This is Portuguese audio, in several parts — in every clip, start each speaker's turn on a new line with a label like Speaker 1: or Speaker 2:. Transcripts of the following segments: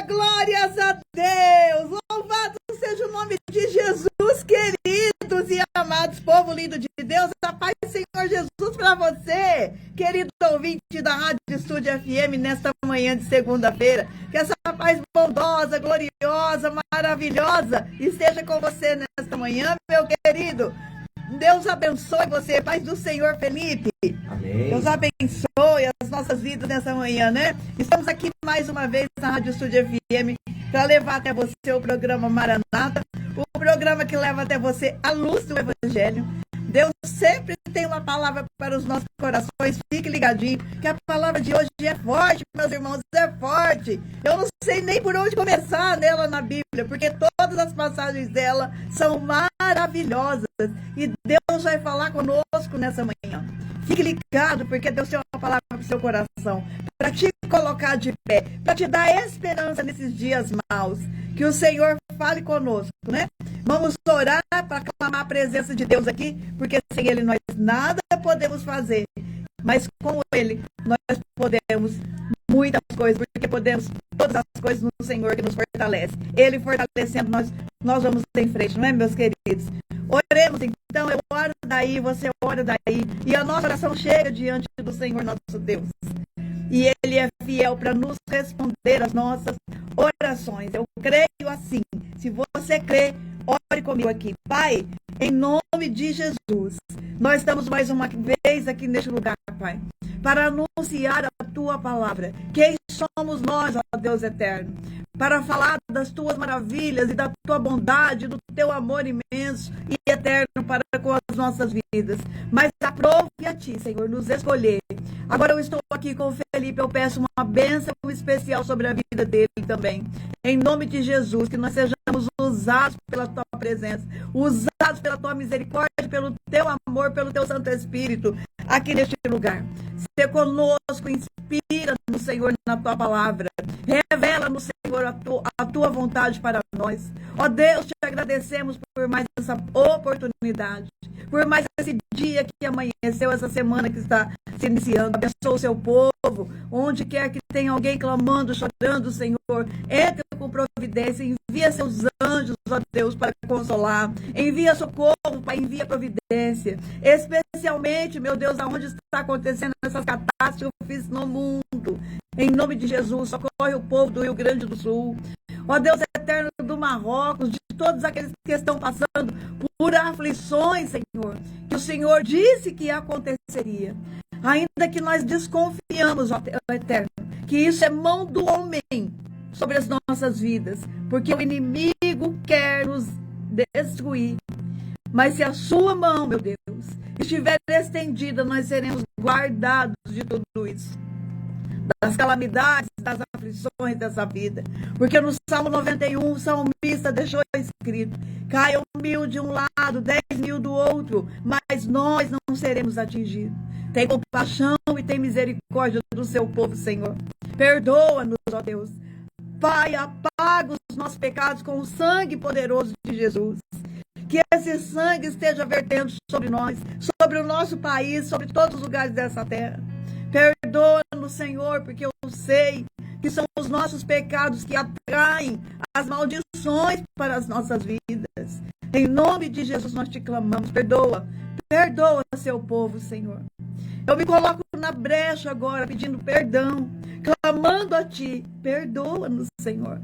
Speaker 1: Glórias a Deus! Louvado seja o nome de Jesus, queridos e amados, povo lindo de Deus. A paz do Senhor Jesus para você, querido ouvinte da Rádio Estúdio FM, nesta manhã de segunda-feira. Que essa paz bondosa, gloriosa, maravilhosa esteja com você nesta manhã, meu querido. Deus abençoe você, paz do Senhor, Felipe.
Speaker 2: Amém.
Speaker 1: Deus abençoe as nossas vidas nessa manhã, né? Estamos aqui mais uma vez na Rádio Estúdio FM para levar até você o programa Maranata, o programa que leva até você a luz do Evangelho. Deus sempre tem uma palavra para os nossos corações. Fique ligadinho, que a palavra de hoje é forte, meus irmãos, é forte. Eu não sei nem por onde começar nela na Bíblia, porque todas as passagens dela são maravilhosas. E Deus vai falar conosco nessa manhã. Fique ligado, porque Deus tem uma palavra para o seu coração, para te colocar de pé, para te dar esperança nesses dias maus. Que o Senhor fale conosco, né? Vamos orar para clamar a presença de Deus aqui, porque sem Ele nós nada podemos fazer. Mas com Ele nós podemos muitas coisas, porque podemos todas as coisas no Senhor que nos fortalece. Ele fortalecendo, nós vamos em frente, não é, meus queridos? Oremos então, eu oro daí, você ora daí, e a nossa oração chega diante do Senhor nosso Deus. E Ele é fiel para nos responder as nossas orações. Eu creio assim. Se você crê, ore comigo aqui. Pai, em nome de Jesus, nós estamos mais uma vez aqui neste lugar, Pai, para anunciar a Tua palavra. Quem somos nós, ó Deus eterno? Para falar das Tuas maravilhas e da Tua bondade, do Teu amor imenso e eterno para com as nossas vidas. Mas aprove a Ti, Senhor, nos escolher. Agora eu estou aqui com o Felipe, eu peço uma bênção especial sobre a vida dele também. Em nome de Jesus, que nós sejamos usados pela Tua presença, usados pela Tua misericórdia, pelo Teu amor, pelo Teu Santo Espírito, aqui neste lugar. Se conosco, inspira no Senhor na Tua palavra, revela no Senhor a tua vontade para nós. Ó Deus, te agradecemos por mais essa oportunidade, por mais esse dia que amanheceu, essa semana que está se iniciando. Abençoa o seu povo, onde quer que tenha alguém clamando, chorando, Senhor, entre com providência, envia seus anjos, ó Deus, para consolar, envia socorro, Pai, envia providência, especialmente, meu Deus, aonde está acontecendo essas catástrofes no mundo. Em nome de Jesus, socorre o povo do Rio Grande do Sul, ó Deus eterno, do Marrocos, de todos aqueles que estão passando por aflições, Senhor, que o Senhor disse que aconteceria. Ainda que nós desconfiamos, ó eterno, que isso é mão do homem sobre as nossas vidas, porque o inimigo quer nos destruir. Mas se a sua mão, meu Deus, estiver estendida, nós seremos guardados de tudo isso, das calamidades, das aflições dessa vida. Porque no Salmo 91, o salmista deixou escrito: caiam 1000 de um lado, 10.000 do outro, mas nós não seremos atingidos. Tem compaixão e tem misericórdia do seu povo, Senhor. Perdoa-nos, ó Deus. Pai, apaga os nossos pecados com o sangue poderoso de Jesus. Que esse sangue esteja vertendo sobre nós, sobre o nosso país, sobre todos os lugares dessa terra. Perdoa-nos, Senhor, porque eu sei que são os nossos pecados que atraem as maldições para as nossas vidas. Em nome de Jesus nós te clamamos, perdoa seu povo, Senhor. Eu me coloco na brecha agora, pedindo perdão, clamando a Ti, perdoa-nos, Senhor.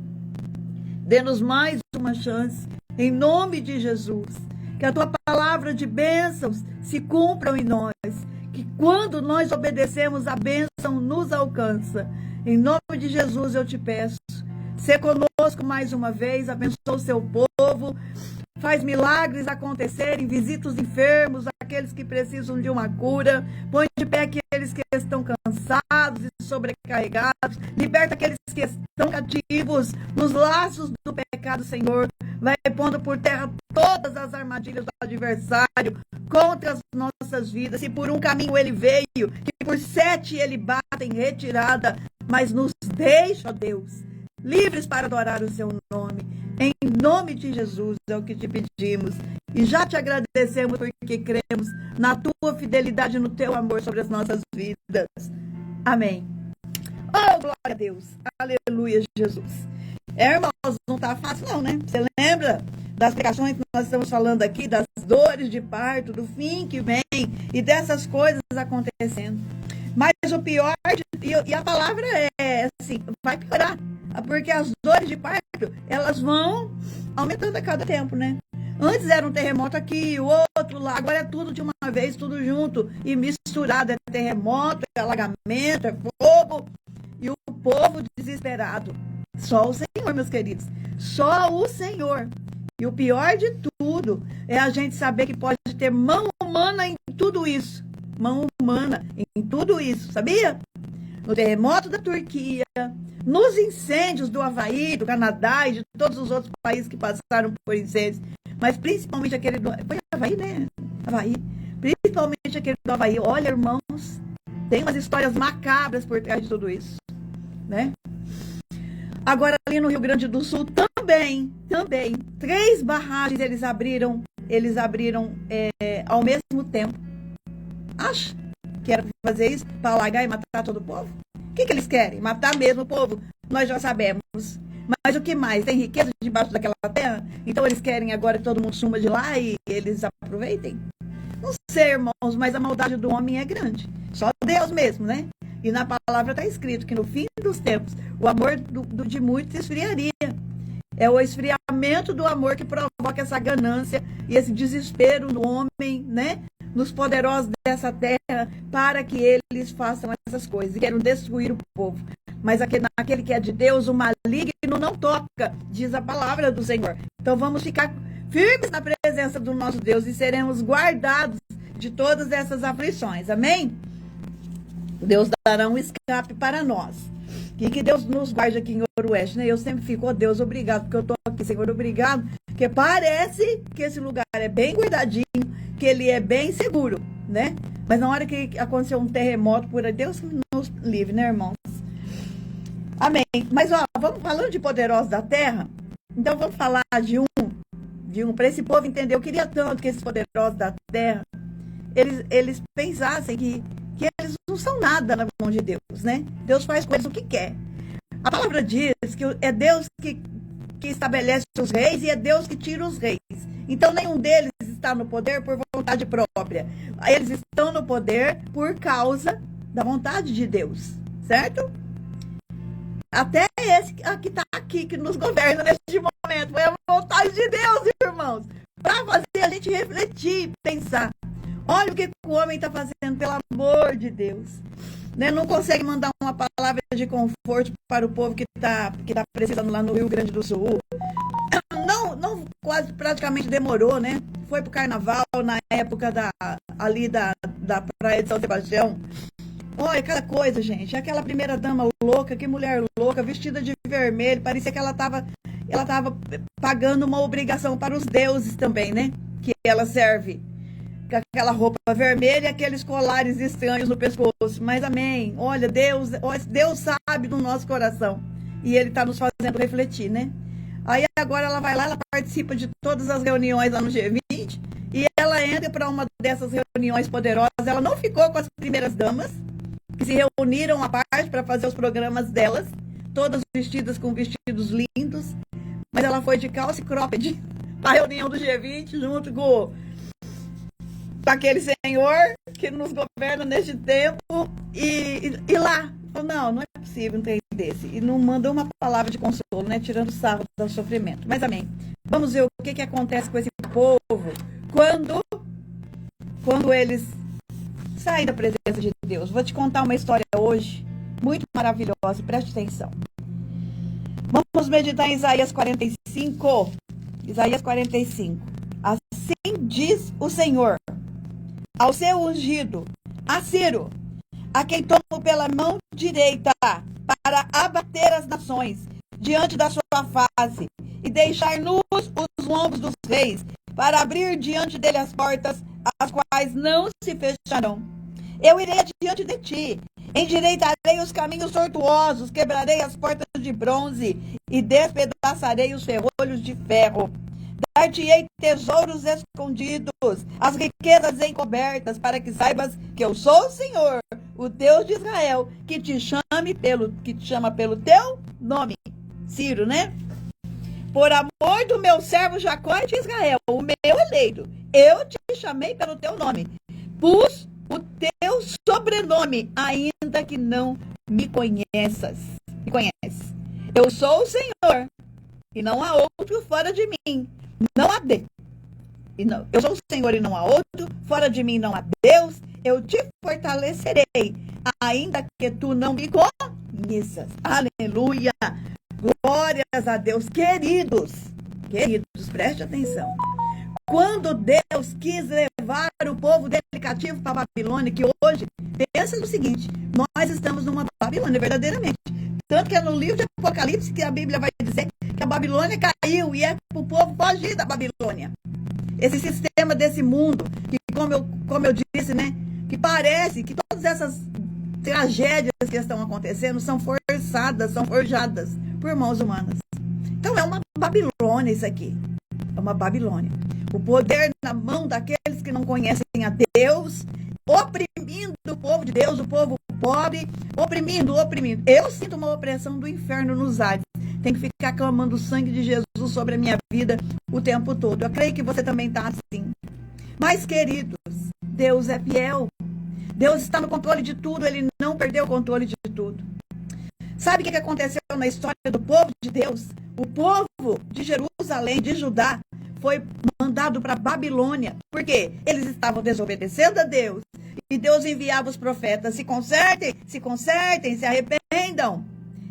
Speaker 1: Dê-nos mais uma chance, em nome de Jesus. Que a Tua palavra de bênçãos se cumpram em nós. Que quando nós obedecemos, a bênção nos alcança. Em nome de Jesus eu te peço. Sê conosco mais uma vez, abençoa o seu povo. Faz milagres acontecerem, visita os enfermos, aqueles que precisam de uma cura. Põe de pé aqueles que estão cansados e sobrecarregados. Liberta aqueles que estão cativos nos laços do pecado, Senhor. Vai pondo por terra todas as armadilhas do adversário contra as nossas vidas. Se por um caminho ele veio, que por 7 ele bate em retirada, mas nos deixa, ó Deus, livres para adorar o seu nome. Em nome de Jesus é o que te pedimos. E já te agradecemos porque cremos na tua fidelidade e no teu amor sobre as nossas vidas. Amém. Oh, glória a Deus. Aleluia, Jesus. Irmãos, não tá fácil não, né? Você lembra das pregações que nós estamos falando aqui, das dores de parto, do fim que vem e dessas coisas acontecendo. Mas o pior, e a palavra é assim, vai piorar. Porque as dores de parto, elas vão aumentando a cada tempo, né? Antes era um terremoto aqui, o outro lá, agora é tudo de uma vez, tudo junto e misturado. É terremoto, é alagamento, é fogo. E o povo desesperado. Só o Senhor, meus queridos. Só o Senhor. E o pior de tudo é a gente saber que pode ter mão humana em tudo isso. Mão humana em tudo isso, sabia? No terremoto da Turquia, nos incêndios do Havaí, do Canadá e de todos os outros países que passaram por incêndios. Mas principalmente aquele do... Foi Havaí, né? Havaí. Principalmente aquele do Havaí. Olha, irmãos, tem umas histórias macabras por trás de tudo isso, né? Agora, ali no Rio Grande do Sul, também, 3 barragens eles abriram ao mesmo tempo. Acha que era fazer isso para alagar e matar todo o povo? O que eles querem? Matar mesmo o povo? Nós já sabemos. Mas o que mais? Tem riqueza debaixo daquela terra? Então eles querem agora que todo mundo suma de lá e eles aproveitem? Não sei, irmãos, mas a maldade do homem é grande. Só Deus mesmo, né? E na palavra está escrito que no fim dos tempos, o amor de muitos esfriaria. É o esfriamento do amor que provoca essa ganância e esse desespero no homem, né? Nos poderosos dessa terra, para que eles façam essas coisas e queiram destruir o povo. Mas naquele que é de Deus, o maligno não toca, diz a palavra do Senhor. Então vamos ficar firmes na presença do nosso Deus e seremos guardados de todas essas aflições. Amém? Deus dará um escape para nós. E que Deus nos guarde aqui em Ouro Oeste, né? Eu sempre fico, Deus, obrigado, porque eu estou aqui, Senhor, obrigado, porque parece que esse lugar é bem guardadinho, que ele é bem seguro, né? Mas na hora que aconteceu um terremoto por aí, Deus nos livre, né, irmãos? Amém. Mas, vamos falando de poderosos da terra, então vamos falar de um, para esse povo entender. Eu queria tanto que esses poderosos da terra, eles pensassem que eles não são nada na mão de Deus, né? Deus faz coisas o que quer. A palavra diz que é Deus que estabelece os reis e é Deus que tira os reis. Então, nenhum deles está no poder por vontade própria. Eles estão no poder por causa da vontade de Deus, certo? Até esse que está aqui, que nos governa neste momento, foi a vontade de Deus, irmãos, para fazer a gente refletir, pensar. Olha o que o homem está fazendo, pelo amor de Deus. Né? Não consegue mandar uma palavra de conforto para o povo que tá precisando lá no Rio Grande do Sul. Não quase praticamente demorou, né? Foi pro carnaval na época da praia de São Sebastião. Olha, cada coisa, gente. Aquela primeira dama louca, que mulher louca, vestida de vermelho. Parecia que ela tava pagando uma obrigação para os deuses também, né? Que ela serve. Com aquela roupa vermelha e aqueles colares estranhos no pescoço. Mas amém. Olha, Deus sabe do nosso coração. E Ele está nos fazendo refletir, né? Aí agora ela vai lá, ela participa de todas as reuniões lá no G20 e ela entra para uma dessas reuniões poderosas. Ela não ficou com as primeiras damas, que se reuniram à parte para fazer os programas delas, todas vestidas com vestidos lindos, mas ela foi de calça e cropped para a reunião do G20 junto com aquele senhor que nos governa neste tempo e lá, não é possível um trem desse, e não mandou uma palavra de consolo, né, tirando sarro do sofrimento, mas amém. Vamos ver o que acontece com esse povo quando eles saem da presença de Deus. Vou te contar uma história hoje muito maravilhosa, preste atenção. Vamos meditar em Isaías 45. Isaías 45. Assim diz o Senhor ao seu ungido, a Ciro, a quem tomo pela mão direita para abater as nações diante da sua face e deixar nus os lombos dos reis, para abrir diante dele as portas, as quais não se fecharão. Eu irei adiante de ti, endireitarei os caminhos tortuosos, quebrarei as portas de bronze e despedaçarei os ferrolhos de ferro. Dar-te-ei tesouros escondidos, as riquezas encobertas, para que saibas que eu sou o Senhor, o Deus de Israel, que te chama pelo teu nome. Ciro, né? Por amor do meu servo Jacó e de Israel, o meu eleito, eu te chamei pelo teu nome. Pus o teu sobrenome, ainda que não me conheças. Me conheces. Eu sou o Senhor, e não há outro fora de mim. Não há Deus. Eu sou o Senhor e não há outro. Fora de mim não há Deus. Eu te fortalecerei, ainda que tu não me conheças. Aleluia. Glórias a Deus. Queridos, preste atenção. Quando Deus quis levar o povo dele cativo para a Babilônia, que hoje, pensa no seguinte, nós estamos numa Babilônia, verdadeiramente. Tanto que é no livro de Apocalipse que a Bíblia vai dizer que a Babilônia caiu e é para o povo fugir da Babilônia. Esse sistema desse mundo, que como eu disse, né, que parece que todas essas tragédias que estão acontecendo são forçadas, são forjadas por mãos humanas. Então é uma Babilônia isso aqui. É uma Babilônia. O poder na mão daqueles que não conhecem a Deus, oprimindo o povo de Deus, o povo pobre, oprimindo. Eu sinto uma opressão do inferno nos ares. Tem que ficar clamando o sangue de Jesus sobre a minha vida o tempo todo. Eu creio que você também está assim. Mas, queridos, Deus é fiel. Deus está no controle de tudo. Ele não perdeu o controle de tudo. Sabe o que aconteceu na história do povo de Deus? O povo de Jerusalém, de Judá, foi mandado para a Babilônia. Por quê? Eles estavam desobedecendo a Deus. E Deus enviava os profetas, se consertem, se arrependam.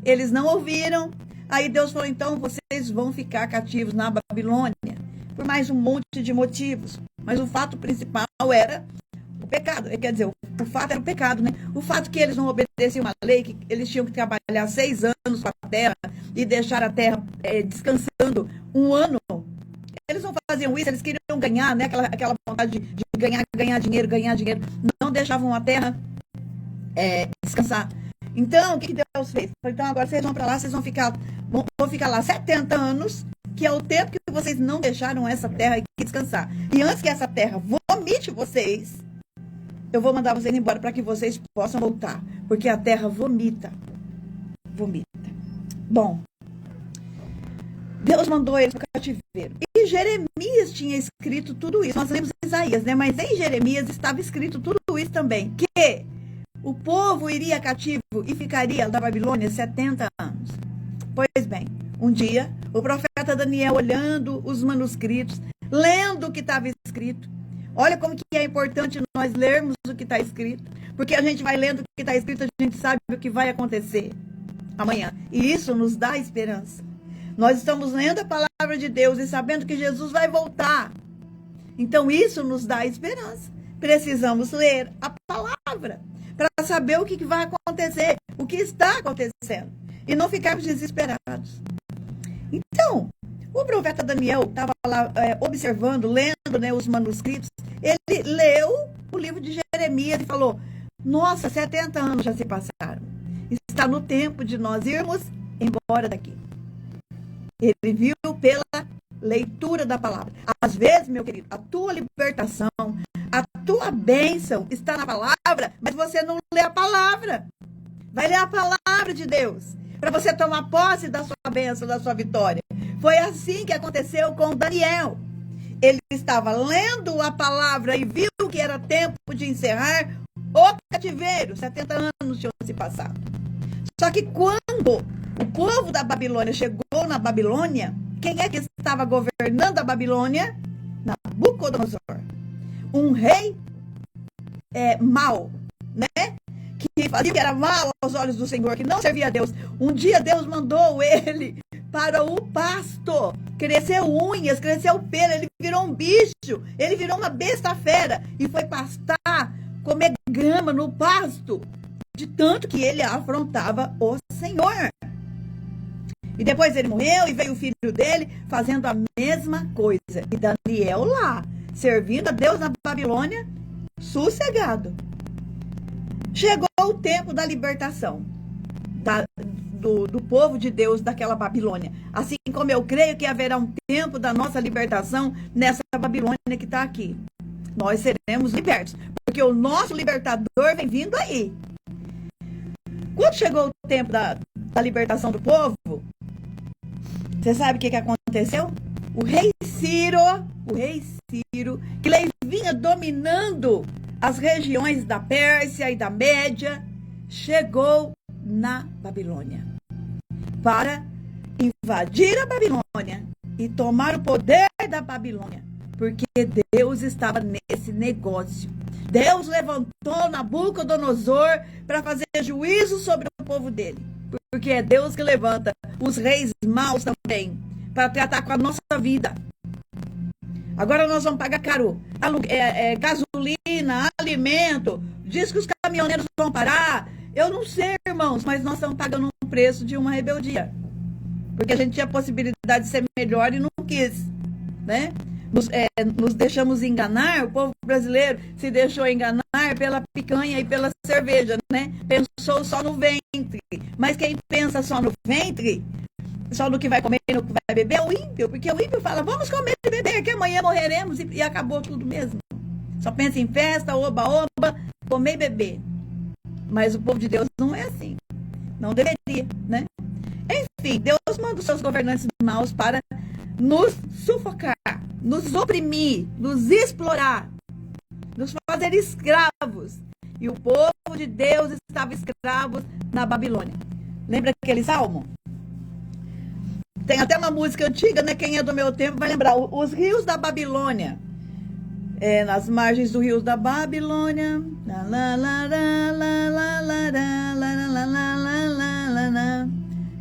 Speaker 1: Eles não ouviram. Aí Deus falou, então vocês vão ficar cativos na Babilônia. Por mais um monte de motivos. Mas o fato principal era o pecado. Quer dizer, o fato era o pecado, né? O fato que eles não obedeciam uma lei, que eles tinham que trabalhar 6 anos com a terra e deixar a terra descansando 1 ano. Eles não faziam isso, eles queriam ganhar, né? Aquela vontade de ganhar dinheiro. Não deixavam a terra descansar. Então, o que Deus fez? Então, agora vocês vão para lá, vocês vão ficar lá 70 anos, que é o tempo que vocês não deixaram essa terra descansar. E antes que essa terra vomite vocês, eu vou mandar vocês embora para que vocês possam voltar. Porque a terra vomita. Bom, Deus mandou eles para o cativeiro. E Jeremias tinha escrito tudo isso. Nós lemos Isaías, né? Mas em Jeremias estava escrito tudo isso também. Que o povo iria cativo e ficaria na Babilônia 70 anos. Pois bem, um dia, o profeta Daniel, olhando os manuscritos, lendo o que estava escrito. Olha como que é importante nós lermos o que está escrito. Porque a gente vai lendo o que está escrito, a gente sabe o que vai acontecer amanhã. E isso nos dá esperança. Nós estamos lendo a palavra de Deus e sabendo que Jesus vai voltar. Então isso nos dá esperança. Precisamos ler a palavra para saber o que vai acontecer, o que está acontecendo. E não ficarmos desesperados. Então, o profeta Daniel estava lá observando, lendo, né, os manuscritos. Ele leu o livro de Jeremias e falou, nossa, 70 anos já se passaram. Está no tempo de nós irmos embora daqui. Ele viu pela leitura da palavra. Às vezes, meu querido, a tua libertação, a tua bênção está na palavra, mas você não lê a palavra. Vai ler a palavra de Deus, para você tomar posse da sua bênção, da sua vitória. Foi assim que aconteceu com Daniel. Ele estava lendo a palavra e viu que era tempo de encerrar o cativeiro. 70 anos tinham se passado. Só que quando o povo da Babilônia chegou na Babilônia, quem é que estava governando a Babilônia? Nabucodonosor. Um rei mau, né? Que fazia que era mal aos olhos do Senhor, que não servia a Deus. Um dia Deus mandou ele para o pasto. Cresceu unhas, cresceu pelo, ele virou um bicho, ele virou uma besta fera e foi pastar, comer grama no pasto, de tanto que ele afrontava o Senhor. E depois ele morreu e veio o filho dele fazendo a mesma coisa. E Daniel lá, servindo a Deus na Babilônia, sossegado. Chegou o tempo da libertação do povo de Deus daquela Babilônia. Assim como eu creio que haverá um tempo da nossa libertação nessa Babilônia que está aqui. Nós seremos libertos, porque o nosso libertador vem vindo aí. Quando chegou o tempo da libertação do povo, você sabe o que aconteceu? O rei Ciro, que vinha dominando as regiões da Pérsia e da Média, chegou na Babilônia para invadir a Babilônia e tomar o poder da Babilônia, porque Deus estava nesse negócio. Deus levantou Nabucodonosor para fazer juízo sobre o povo dele, porque é Deus que levanta os reis maus também para tratar com a nossa vida. Agora nós vamos pagar caro gasolina, alimento, diz que os caminhoneiros vão parar. Eu não sei, irmãos, mas nós estamos pagando um preço de uma rebeldia, porque a gente tinha a possibilidade de ser melhor e não quis, né? Nos deixamos enganar, o povo brasileiro se deixou enganar pela picanha e pela cerveja, né? Pensou só no ventre, mas quem pensa só no ventre, só no que vai comer e no que vai beber, é o ímpio, porque o ímpio fala, vamos comer e beber, que amanhã morreremos, e acabou tudo mesmo. Só pensa em festa, oba-oba, comer e beber. Mas o povo de Deus não é assim. Não deveria, né? Enfim, Deus manda os seus governantes maus para nos sufocar, nos oprimir, nos explorar, nos fazer escravos. E o povo de Deus estava escravo na Babilônia. Lembra aquele salmo? Tem até uma música antiga, né? Quem é do meu tempo vai lembrar. Os rios da Babilônia. Nas margens dos rios da Babilônia.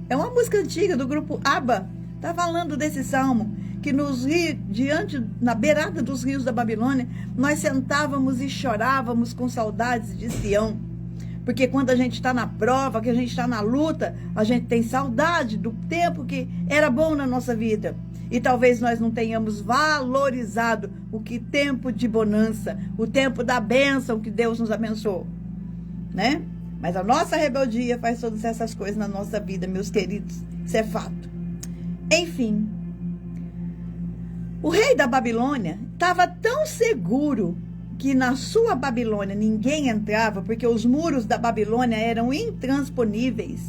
Speaker 1: É uma música antiga do grupo ABBA. Está falando desse salmo, que nos rios, na beirada dos rios da Babilônia, nós sentávamos e chorávamos com saudades de Sião. Porque quando a gente está na prova, que a gente está na luta, a gente tem saudade do tempo que era bom na nossa vida. E talvez nós não tenhamos valorizado o que tempo de bonança, o tempo da bênção que Deus nos abençoou, né? Mas a nossa rebeldia faz todas essas coisas na nossa vida, meus queridos. Isso é fato. Enfim, o rei da Babilônia estava tão seguro que na sua Babilônia ninguém entrava, porque os muros da Babilônia eram intransponíveis,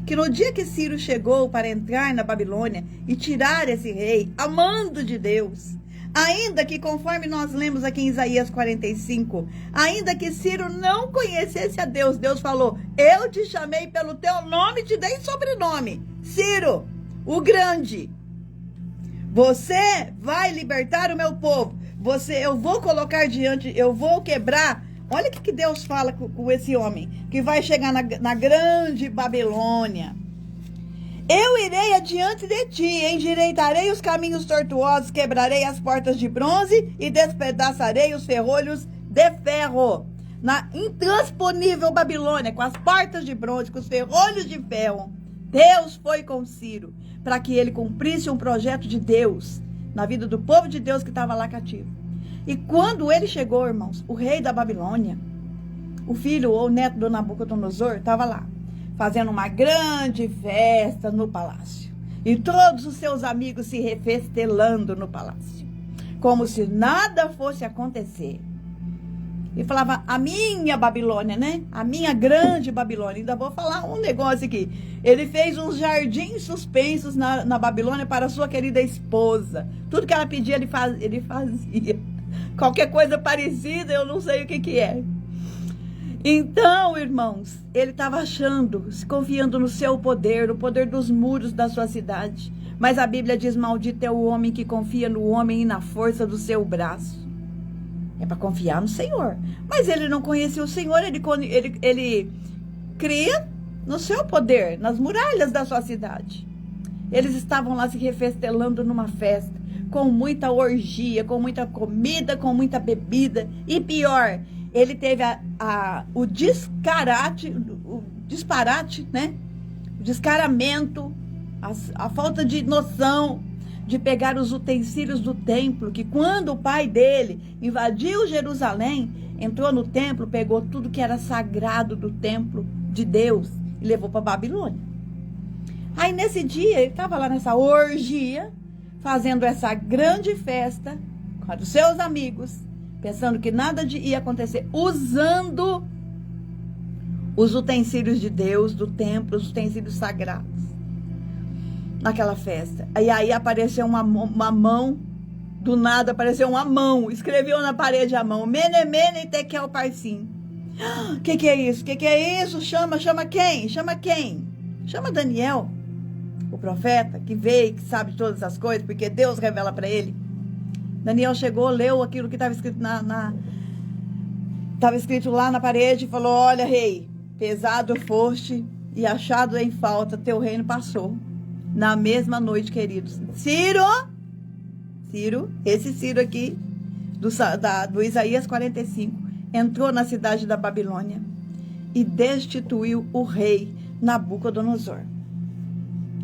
Speaker 1: que no dia que Ciro chegou para entrar na Babilônia e tirar esse rei, amando de Deus, ainda que, conforme nós lemos aqui em Isaías 45, ainda que Ciro não conhecesse a Deus, Deus falou, eu te chamei pelo teu nome e te dei sobrenome, Ciro, o grande. Você vai libertar o meu povo. Eu vou colocar diante, eu vou quebrar. Olha o que Deus fala com esse homem, que vai chegar na grande Babilônia. Eu irei adiante de ti, endireitarei os caminhos tortuosos, quebrarei as portas de bronze e despedaçarei os ferrolhos de ferro. Na intransponível Babilônia, com as portas de bronze, com os ferrolhos de ferro, Deus foi com Ciro, para que ele cumprisse um projeto de Deus na vida do povo de Deus que estava lá cativo. E quando ele chegou, irmãos, o rei da Babilônia, o filho ou neto do Nabucodonosor, estava lá, fazendo uma grande festa no palácio. E todos os seus amigos se refestelando no palácio, como se nada fosse acontecer. E falava, a minha Babilônia, né? A minha grande Babilônia. Ainda vou falar um negócio aqui. Ele fez uns jardins suspensos na Babilônia para a sua querida esposa. Tudo que ela pedia, ele fazia. Qualquer coisa parecida, eu não sei o que é. Então, irmãos, ele estava achando, se confiando no seu poder, no poder dos muros da sua cidade. Mas a Bíblia diz, maldito é o homem que confia no homem e na força do seu braço. É para confiar no Senhor. Mas ele não conhecia o Senhor, ele cria no seu poder, nas muralhas da sua cidade. Eles estavam lá se refestelando numa festa, com muita orgia, com muita comida, com muita bebida. E pior, ele teve o disparate, né? O descaramento, a falta de noção de pegar os utensílios do templo, que quando o pai dele invadiu Jerusalém, entrou no templo, pegou tudo que era sagrado do templo de Deus e levou para Babilônia. Aí nesse dia, ele estava lá nessa orgia, fazendo essa grande festa com os seus amigos, pensando que nada ia acontecer, usando os utensílios de Deus, do templo, os utensílios sagrados, naquela festa. E aí apareceu uma mão, do nada apareceu uma mão, escreveu na parede a mão, Mene, Mene, Tekel, Parsim. Que é isso? Que é isso? Chama quem? Chama quem? Chama Daniel, o profeta, que veio, que sabe todas as coisas, porque Deus revela para ele. Daniel chegou, leu aquilo que estava escrito estava escrito lá na parede e falou: olha, rei, pesado foste e achado em falta, teu reino passou. Na mesma noite, queridos. Ciro, esse Ciro aqui, do Isaías 45, entrou na cidade da Babilônia e destituiu o rei Nabucodonosor.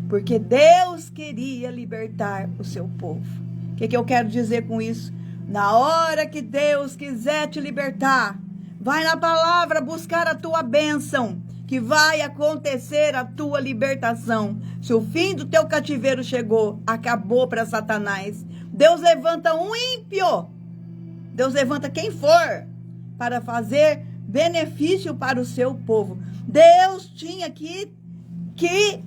Speaker 1: Porque Deus queria libertar o seu povo. O que eu quero dizer com isso? Na hora que Deus quiser te libertar, vai na palavra buscar a tua bênção, que vai acontecer a tua libertação. Se o fim do teu cativeiro chegou, acabou para Satanás. Deus levanta um ímpio. Deus levanta quem for para fazer benefício para o seu povo. Deus tinha que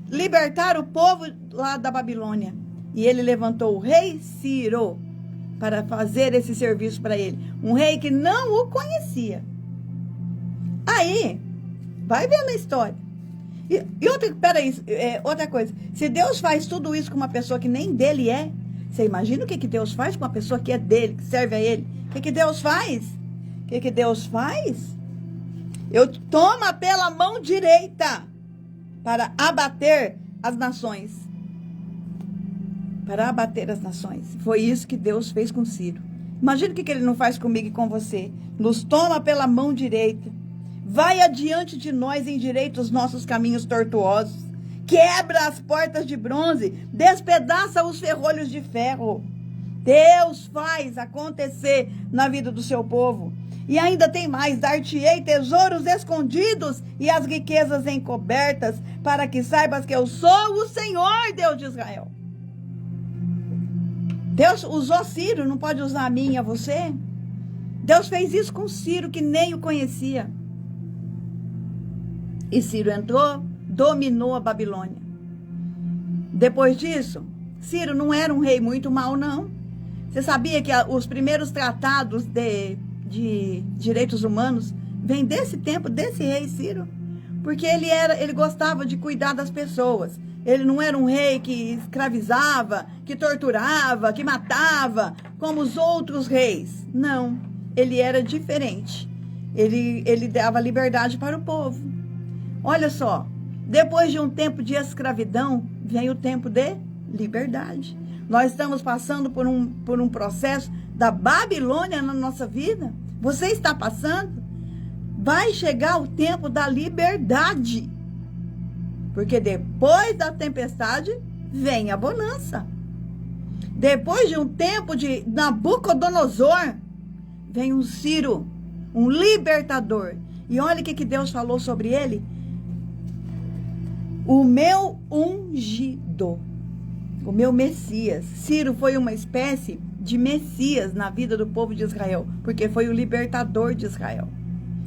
Speaker 1: libertar o povo lá da Babilônia. E ele levantou o rei Ciro para fazer esse serviço para ele. Um rei que não o conhecia. Aí, vai vendo a história. E outra coisa. Se Deus faz tudo isso com uma pessoa que nem dele é, você imagina o que Deus faz com uma pessoa que é dele, que serve a ele? O que Deus faz? O que Deus faz? Eu toma pela mão direita para abater as nações. Para abater as nações. Foi isso que Deus fez com Ciro. Imagina o que ele não faz comigo e com você. Nos toma pela mão direita. Vai adiante de nós, endireita os nossos caminhos tortuosos. Quebra as portas de bronze. Despedaça os ferrolhos de ferro. Deus faz acontecer na vida do seu povo. E ainda tem mais: dar-te-ei tesouros escondidos e as riquezas encobertas, para que saibas que eu sou o Senhor, Deus de Israel. Deus usou Ciro, não pode usar a mim e a você? Deus fez isso com Ciro, que nem o conhecia. E Ciro entrou, dominou a Babilônia. Depois disso, Ciro não era um rei muito mau, não. Você sabia que os primeiros tratados de direitos humanos vêm desse tempo, desse rei Ciro? Porque ele gostava de cuidar das pessoas. Ele não era um rei que escravizava, que torturava, que matava, como os outros reis. Não, ele era diferente. Ele dava liberdade para o povo. Olha só, depois de um tempo de escravidão, vem o tempo de liberdade. Nós estamos passando por um processo da Babilônia na nossa vida. Você está passando? Vai chegar o tempo da liberdade. Porque depois da tempestade, vem a bonança. Depois de um tempo de Nabucodonosor, vem um Ciro, um libertador. E olha o que Deus falou sobre ele. O meu ungido, o meu Messias. Ciro foi uma espécie de Messias na vida do povo de Israel, porque foi o libertador de Israel.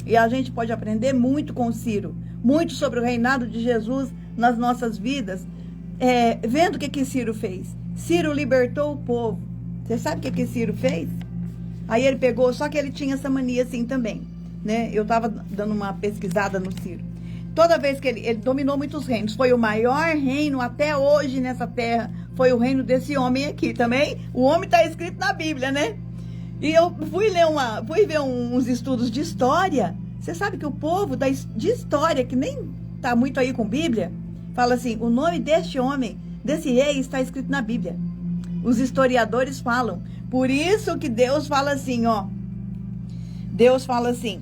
Speaker 1: E a gente pode aprender muito com Ciro, muito sobre o reinado de Jesus nas nossas vidas, vendo o que Ciro fez. Ciro libertou o povo. Você sabe o que Ciro fez? Aí ele pegou, só que ele tinha essa mania assim também, né? Eu estava dando uma pesquisada no Ciro. Toda vez que ele dominou muitos reinos, foi o maior reino até hoje nessa terra, foi o reino desse homem aqui também. O homem está escrito na Bíblia, né? E eu fui ver uns estudos de história. Você sabe que o povo de história, que nem está muito aí com Bíblia, fala assim: o nome deste homem, desse rei, está escrito na Bíblia. Os historiadores falam. Por isso que Deus fala assim, ó. Deus fala assim: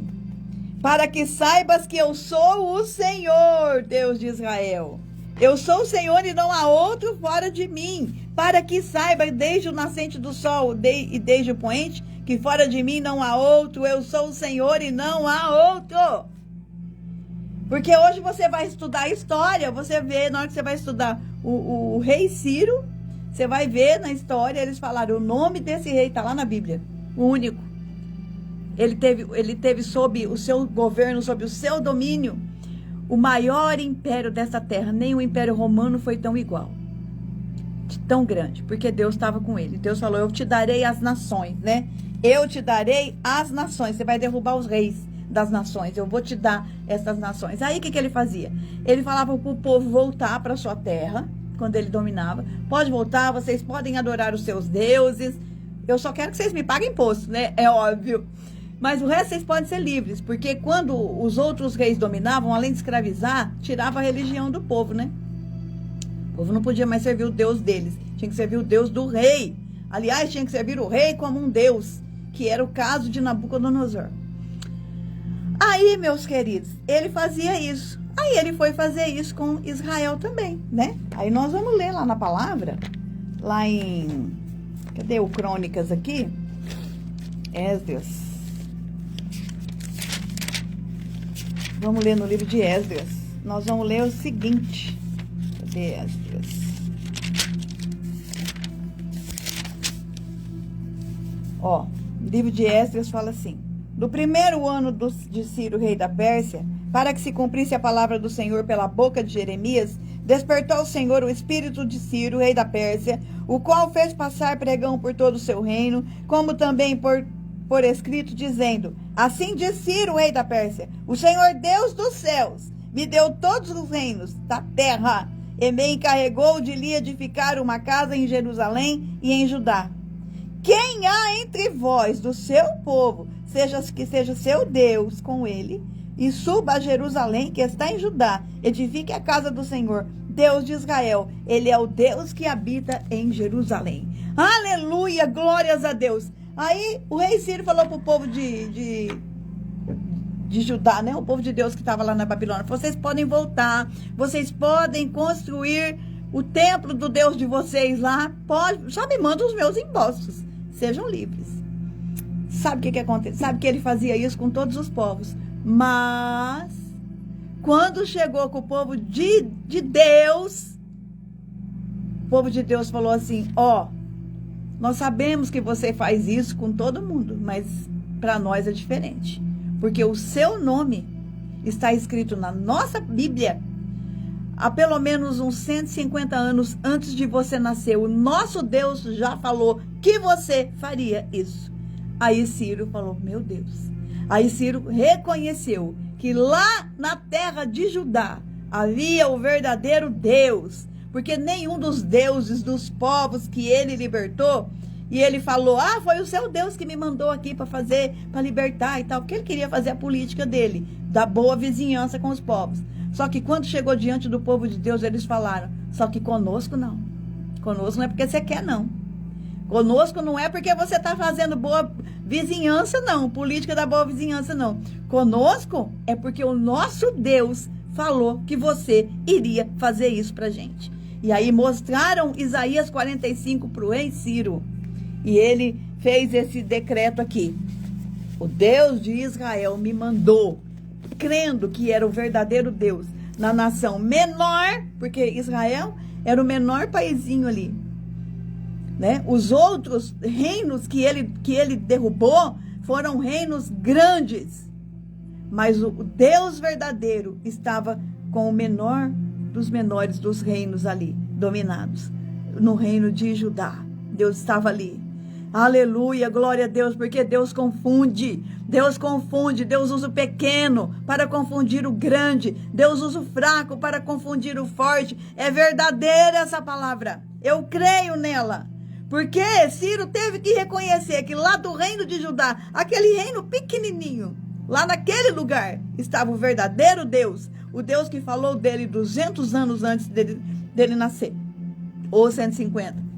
Speaker 1: para que saibas que eu sou o Senhor, Deus de Israel. Eu sou o Senhor e não há outro fora de mim. Para que saiba desde o nascente do sol e desde o poente, que fora de mim não há outro. Eu sou o Senhor e não há outro. Porque hoje você vai estudar história, você vê, na hora que você vai estudar o rei Ciro, você vai ver na história, eles falaram, o nome desse rei está lá na Bíblia, o único. Ele teve sob o seu governo, sob o seu domínio, o maior império dessa terra. Nem o Império Romano foi tão igual, tão grande, porque Deus estava com ele. Deus falou, eu te darei as nações, né? Eu te darei as nações, você vai derrubar os reis das nações, eu vou te dar essas nações. Aí o que ele fazia? Ele falava para o povo voltar para sua terra, quando ele dominava, pode voltar, vocês podem adorar os seus deuses, eu só quero que vocês me paguem imposto, né? É óbvio. Mas o resto vocês podem ser livres, porque quando os outros reis dominavam, além de escravizar, tirava a religião do povo, né? O povo não podia mais servir o Deus deles, tinha que servir o Deus do rei. Aliás, tinha que servir o rei como um Deus, que era o caso de Nabucodonosor. Aí, meus queridos, ele fazia isso. Aí ele foi fazer isso com Israel também, né? Aí nós vamos ler lá na palavra, lá em... Cadê o Crônicas aqui? Esdras. Vamos ler no livro de Esdras. Nós vamos ler o seguinte. Cadê Esdras? Ó, o livro de Esdras fala assim: no primeiro ano de Ciro, rei da Pérsia, para que se cumprisse a palavra do Senhor pela boca de Jeremias, despertou o Senhor o espírito de Ciro, rei da Pérsia, o qual fez passar pregão por todo o seu reino, como também por escrito, dizendo: assim diz Ciro, rei da Pérsia, o Senhor Deus dos céus me deu todos os reinos da terra e me encarregou de lhe edificar uma casa em Jerusalém e em Judá. Quem há entre vós do seu povo, que seja seu Deus com ele, e suba a Jerusalém, que está em Judá, edifique a casa do Senhor, Deus de Israel. Ele é o Deus que habita em Jerusalém. Aleluia, glórias a Deus. Aí o rei Ciro falou para o povo de Judá, né? O povo de Deus que estava lá na Babilônia: vocês podem voltar, vocês podem construir o templo do Deus de vocês lá, pode, só me mandam os meus impostos, sejam livres. Sabe o que acontece? Sabe que ele fazia isso com todos os povos, mas quando chegou com o povo de Deus, o povo de Deus falou assim: ó, nós sabemos que você faz isso com todo mundo, mas para nós é diferente. Porque o seu nome está escrito na nossa Bíblia há pelo menos uns 150 anos antes de você nascer. O nosso Deus já falou que você faria isso. Aí Ciro falou: meu Deus. Aí Ciro reconheceu que lá na terra de Judá havia o verdadeiro Deus. Porque nenhum dos deuses dos povos que ele libertou, e ele falou: ah, foi o seu Deus que me mandou aqui para fazer, para libertar e tal, porque ele queria fazer a política dele, da boa vizinhança com os povos. Só que quando chegou diante do povo de Deus, eles falaram: só que conosco não. Conosco não é porque você quer, não. Conosco não é porque você está fazendo boa vizinhança, não. Política da boa vizinhança, não. Conosco é porque o nosso Deus falou que você iria fazer isso pra gente. E aí mostraram Isaías 45 para o rei Ciro. E ele fez esse decreto aqui: o Deus de Israel me mandou, crendo que era o verdadeiro Deus, na nação menor, porque Israel era o menor paizinho ali, né? Os outros reinos que ele derrubou foram reinos grandes, mas o Deus verdadeiro estava com o menor dos menores dos reinos ali, dominados. No reino de Judá, Deus estava ali. Aleluia, glória a Deus, porque Deus confunde, Deus usa o pequeno para confundir o grande, Deus usa o fraco para confundir o forte. É verdadeira essa palavra, eu creio nela, porque Ciro teve que reconhecer que lá do reino de Judá, aquele reino pequenininho, lá naquele lugar estava o verdadeiro Deus, o Deus que falou dele 200 anos antes dele nascer, ou 150.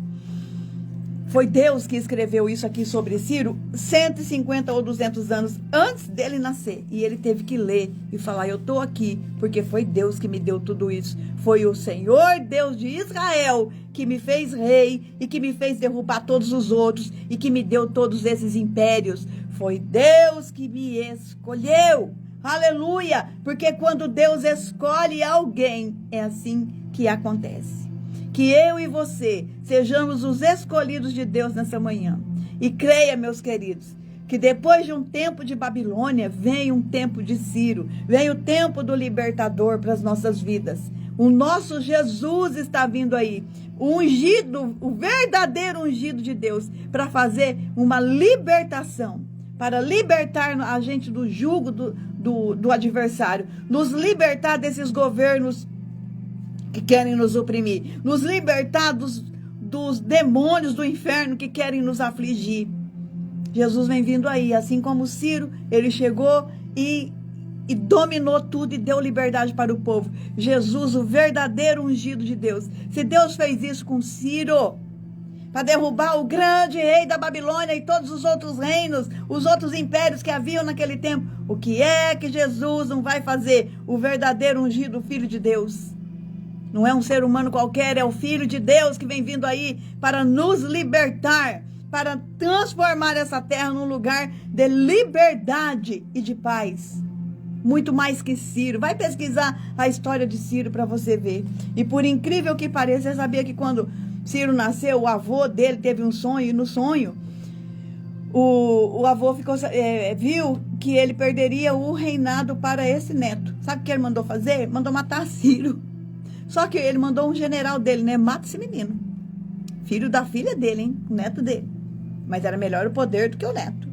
Speaker 1: Foi Deus que escreveu isso aqui sobre Ciro 150 ou 200 anos antes dele nascer. E ele teve que ler e falar: eu estou aqui porque foi Deus que me deu tudo isso. Foi o Senhor Deus de Israel que me fez rei e que me fez derrubar todos os outros e que me deu todos esses impérios. Foi Deus que me escolheu. Aleluia! Porque quando Deus escolhe alguém, é assim que acontece. Que eu e você sejamos os escolhidos de Deus nessa manhã. E creia, meus queridos, que depois de um tempo de Babilônia, vem um tempo de Ciro, vem o tempo do libertador para as nossas vidas. O nosso Jesus está vindo aí, o ungido, o verdadeiro ungido de Deus, para fazer uma libertação, para libertar a gente do jugo do adversário, nos libertar desses governos que querem nos oprimir, nos libertar dos demônios do inferno que querem nos afligir. Jesus vem vindo aí, assim como Ciro, ele chegou e dominou tudo e deu liberdade para o povo. Jesus, o verdadeiro ungido de Deus. Se Deus fez isso com Ciro, para derrubar o grande rei da Babilônia e todos os outros reinos, os outros impérios que haviam naquele tempo, o que é que Jesus não vai fazer? O verdadeiro ungido, o Filho de Deus. Não é um ser humano qualquer, é o Filho de Deus que vem vindo aí para nos libertar, para transformar essa terra num lugar de liberdade e de paz. Muito mais que Ciro. Vai pesquisar a história de Ciro para você ver. E por incrível que pareça, você sabia que quando Ciro nasceu, o avô dele teve um sonho, e no sonho o avô viu que ele perderia o reinado para esse neto. Sabe o que ele mandou fazer? Mandou matar Ciro. Só que ele mandou um general dele, né? Mata esse menino. Filho da filha dele, hein? O neto dele. Mas era melhor o poder do que o neto.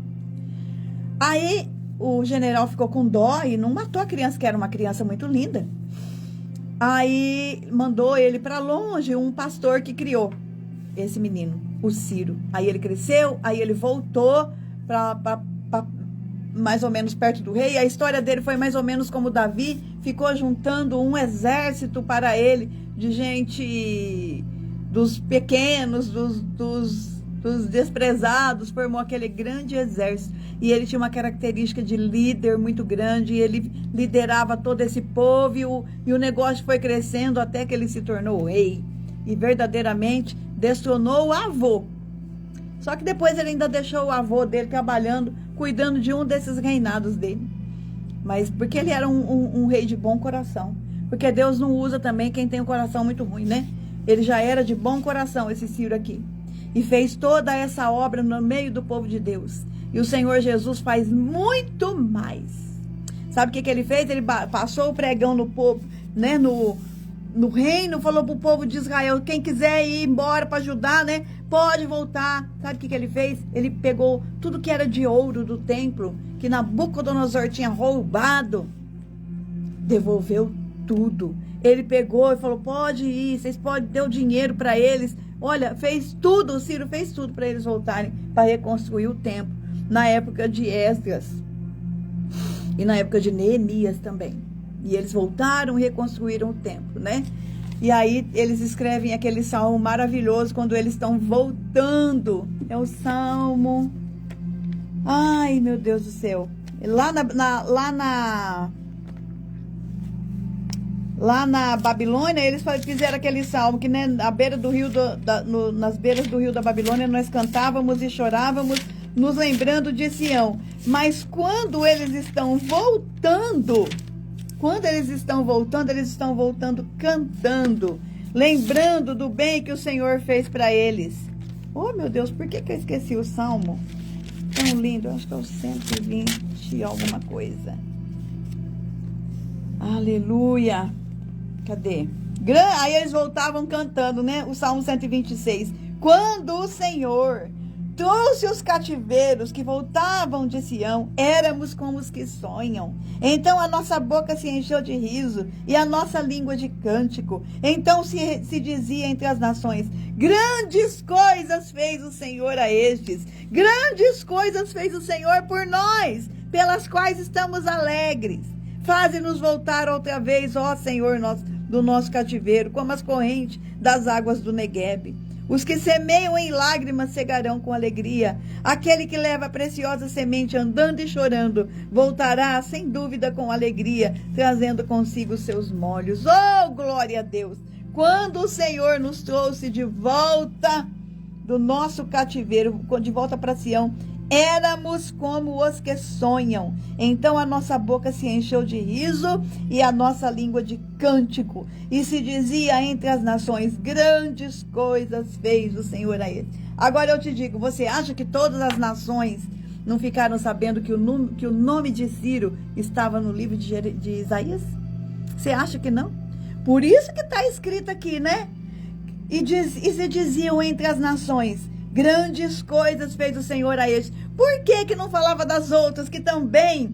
Speaker 1: Aí o general ficou com dó e não matou a criança, que era uma criança muito linda. Aí mandou ele para longe, um pastor que criou esse menino, o Ciro. Aí ele cresceu, aí ele voltou para mais ou menos perto do rei. A história dele foi mais ou menos como Davi, ficou juntando um exército para ele, de gente dos pequenos, dos desprezados, formou aquele grande exército. E ele tinha uma característica de líder muito grande, e ele liderava todo esse povo, e o negócio foi crescendo até que ele se tornou rei. E verdadeiramente destronou o avô. Só que depois ele ainda deixou o avô dele trabalhando, cuidando de um desses reinados dele. Mas porque ele era um rei de bom coração. Porque Deus não usa também quem tem um coração muito ruim, né? Ele já era de bom coração, esse Ciro aqui. E fez toda essa obra no meio do povo de Deus. E o Senhor Jesus faz muito mais. Sabe o que ele fez? Ele passou o pregão no povo, né? No reino, falou para o povo de Israel, quem quiser ir embora para ajudar, né? Pode voltar. Sabe o que ele fez? Ele pegou tudo que era de ouro do templo, que Nabucodonosor tinha roubado, devolveu tudo. Ele pegou e falou, pode ir, vocês podem, deu dinheiro para eles. Olha, fez tudo, o Ciro fez tudo para eles voltarem, para reconstruir o templo. Na época de Esdras e na época de Neemias também. E eles voltaram e reconstruíram o templo, né? E aí eles escrevem aquele salmo maravilhoso quando eles estão voltando. É o salmo... Ai, meu Deus do céu. Lá na Babilônia, eles fizeram aquele salmo que, né, à beira do rio nas beiras do rio da Babilônia, nós cantávamos e chorávamos, nos lembrando de Sião. Mas quando eles estão voltando, eles estão voltando cantando, lembrando do bem que o Senhor fez para eles. Oh, meu Deus, por que eu esqueci o salmo? Tão lindo, acho que é o 120 alguma coisa. Aleluia. Cadê? Aí eles voltavam cantando, né? O Salmo 126. Quando o Senhor trouxe os cativeiros que voltavam de Sião, éramos como os que sonham. Então a nossa boca se encheu de riso e a nossa língua de cântico. Então se dizia entre as nações, grandes coisas fez o Senhor a estes. Grandes coisas fez o Senhor por nós, pelas quais estamos alegres. Faze-nos voltar outra vez, ó Senhor, do nosso cativeiro, como as correntes das águas do Neguebe. Os que semeiam em lágrimas cegarão com alegria. Aquele que leva a preciosa semente andando e chorando, voltará sem dúvida com alegria, trazendo consigo os seus molhos. Oh, glória a Deus! Quando o Senhor nos trouxe de volta do nosso cativeiro, de volta para Sião, éramos como os que sonham. Então a nossa boca se encheu de riso e a nossa língua de cântico. E se dizia entre as nações, grandes coisas fez o Senhor a ele. Agora eu te digo, você acha que todas as nações não ficaram sabendo que o nome de Ciro estava no livro de Isaías? Você acha que não? Por isso que está escrito aqui, né? E se diziam entre as nações, grandes coisas fez o Senhor a este. Por que não falava das outras que também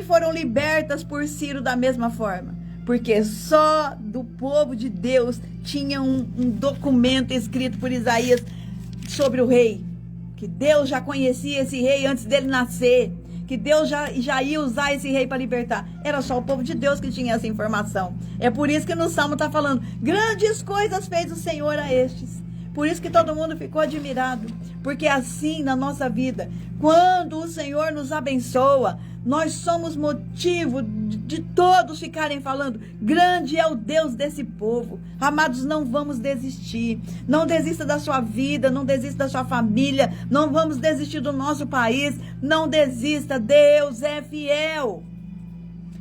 Speaker 1: foram libertas por Ciro da mesma forma? Porque só do povo de Deus tinha um documento escrito por Isaías sobre o rei. Que Deus já conhecia esse rei antes dele nascer. Que Deus já ia usar esse rei para libertar. Era só o povo de Deus que tinha essa informação. É por isso que no Salmo está falando, grandes coisas fez o Senhor a estes. Por isso que todo mundo ficou admirado. Porque assim na nossa vida, quando o Senhor nos abençoa, nós somos motivo de todos ficarem falando, grande é o Deus desse povo. Amados, não vamos desistir. Não desista da sua vida, não desista da sua família, não vamos desistir do nosso país. Não desista, Deus é fiel.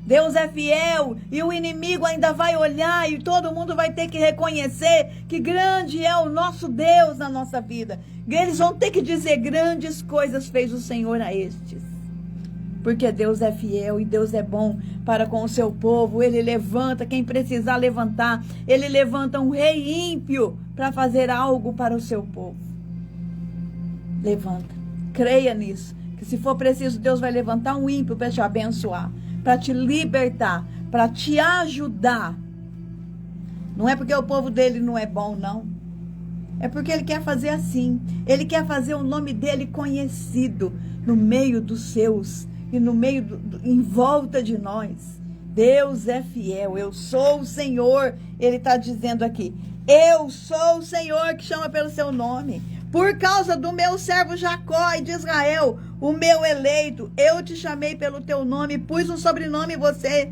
Speaker 1: Deus é fiel e o inimigo ainda vai olhar e todo mundo vai ter que reconhecer que grande é o nosso Deus na nossa vida. Eles vão ter que dizer, grandes coisas fez o Senhor a estes. Porque Deus é fiel e Deus é bom para com o seu povo. Ele levanta quem precisar levantar. Ele levanta um rei ímpio para fazer algo para o seu povo. Levanta. Creia nisso. Que se for preciso, Deus vai levantar um ímpio para te abençoar, para te libertar, para te ajudar. Não é porque o povo dele não é bom, não. É porque ele quer fazer assim. Ele quer fazer o nome dele conhecido no meio dos seus e no meio, em volta de nós. Deus é fiel. Eu sou o Senhor. Ele está dizendo aqui. Eu sou o Senhor que chama pelo seu nome. Por causa do meu servo Jacó e de Israel, o meu eleito, eu te chamei pelo teu nome, pus um sobrenome em você,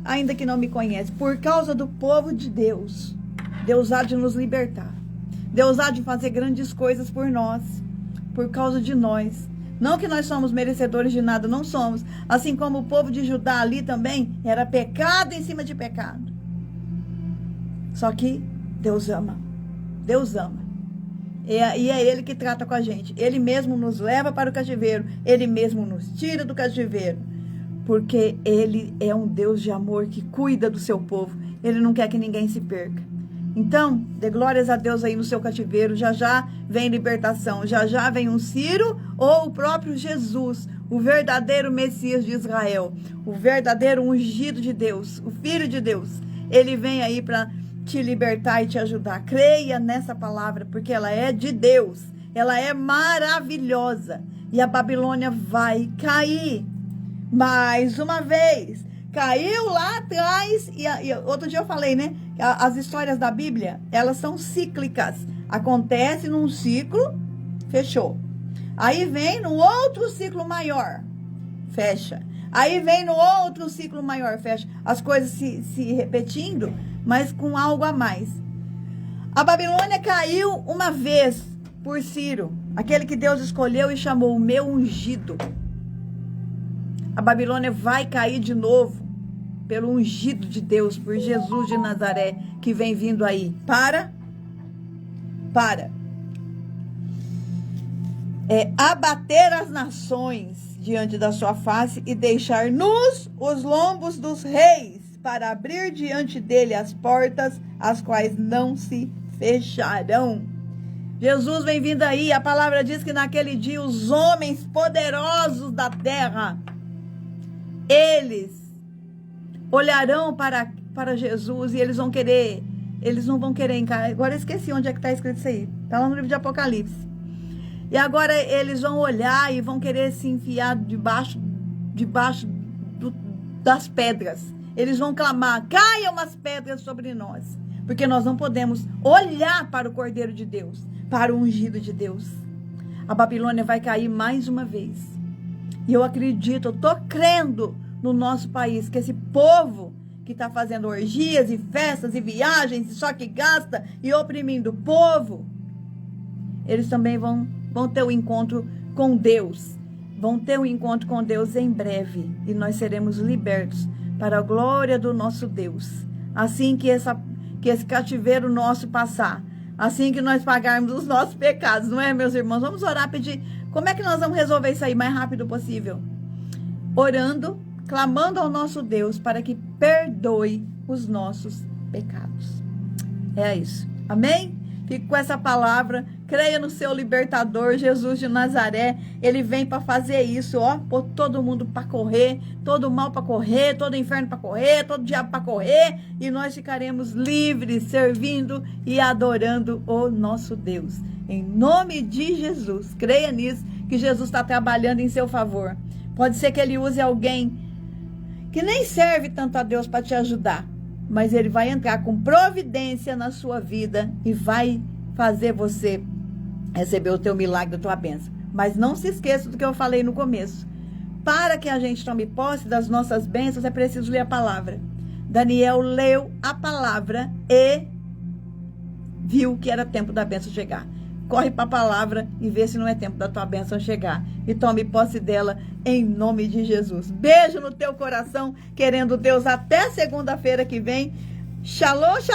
Speaker 1: ainda que não me conhece. Por causa do povo de Deus, Deus há de nos libertar. Deus há de fazer grandes coisas por nós, por causa de nós. Não que nós somos merecedores de nada, não somos. Assim como o povo de Judá ali também, era pecado em cima de pecado. Só que Deus ama. Deus ama. E é Ele que trata com a gente. Ele mesmo nos leva para o cativeiro. Ele mesmo nos tira do cativeiro. Porque Ele é um Deus de amor que cuida do seu povo. Ele não quer que ninguém se perca. Então, dê glórias a Deus aí no seu cativeiro. Já já vem libertação. Já já vem um Ciro ou o próprio Jesus. O verdadeiro Messias de Israel. O verdadeiro ungido de Deus. O Filho de Deus. Ele vem aí para te libertar e te ajudar. Creia nessa palavra, porque ela é de Deus. Ela é maravilhosa. E a Babilônia vai cair. Mais uma vez. Caiu lá atrás. E outro dia eu falei, né? As histórias da Bíblia, elas são cíclicas. Acontece num ciclo, fechou. Aí vem no outro ciclo maior, fecha. Aí vem no outro ciclo maior, fecha. As coisas se repetindo, mas com algo a mais. A Babilônia caiu uma vez por Ciro, aquele que Deus escolheu e chamou o meu ungido. A Babilônia vai cair de novo pelo ungido de Deus, por Jesus de Nazaré, que vem vindo aí. Para abater as nações diante da sua face e deixar nus os lombos dos reis, para abrir diante dele as portas, as quais não se fecharão. Jesus vem vindo aí. A palavra diz que naquele dia os homens poderosos da terra, eles olharão para Jesus e eles não vão querer encarar. Agora eu esqueci onde é que está escrito isso aí. Está lá no livro de Apocalipse. E agora eles vão olhar e vão querer se enfiar debaixo das pedras. Eles vão clamar, caiam as pedras sobre nós. Porque nós não podemos olhar para o Cordeiro de Deus, para o ungido de Deus. A Babilônia vai cair mais uma vez. E eu acredito, eu estou crendo no nosso país, que esse povo que está fazendo orgias e festas e viagens, e só que gasta e oprimindo o povo, eles também vão ter o encontro com Deus, vão ter um encontro com Deus em breve e nós seremos libertos para a glória do nosso Deus. Assim que esse cativeiro nosso passar, assim que nós pagarmos os nossos pecados, não é, meus irmãos? Vamos orar, pedir. Como é que nós vamos resolver isso aí mais rápido possível? Orando, clamando ao nosso Deus para que perdoe os nossos pecados. É isso. Amém? Fique com essa palavra. Creia no seu libertador, Jesus de Nazaré. Ele vem para fazer isso, ó. Pôr todo mundo para correr, todo mal para correr, todo inferno para correr, todo diabo para correr. E nós ficaremos livres, servindo e adorando o nosso Deus. Em nome de Jesus. Creia nisso, que Jesus está trabalhando em seu favor. Pode ser que ele use alguém que nem serve tanto a Deus para te ajudar. Mas ele vai entrar com providência na sua vida e vai fazer você receber o teu milagre, a tua bênção. Mas não se esqueça do que eu falei no começo. Para que a gente tome posse das nossas bênçãos, é preciso ler a palavra. Daniel leu a palavra e viu que era tempo da bênção chegar. Corre para a palavra e vê se não é tempo da tua bênção chegar. E tome posse dela em nome de Jesus. Beijo no teu coração, querendo Deus, até segunda-feira que vem. Shalom, shalom.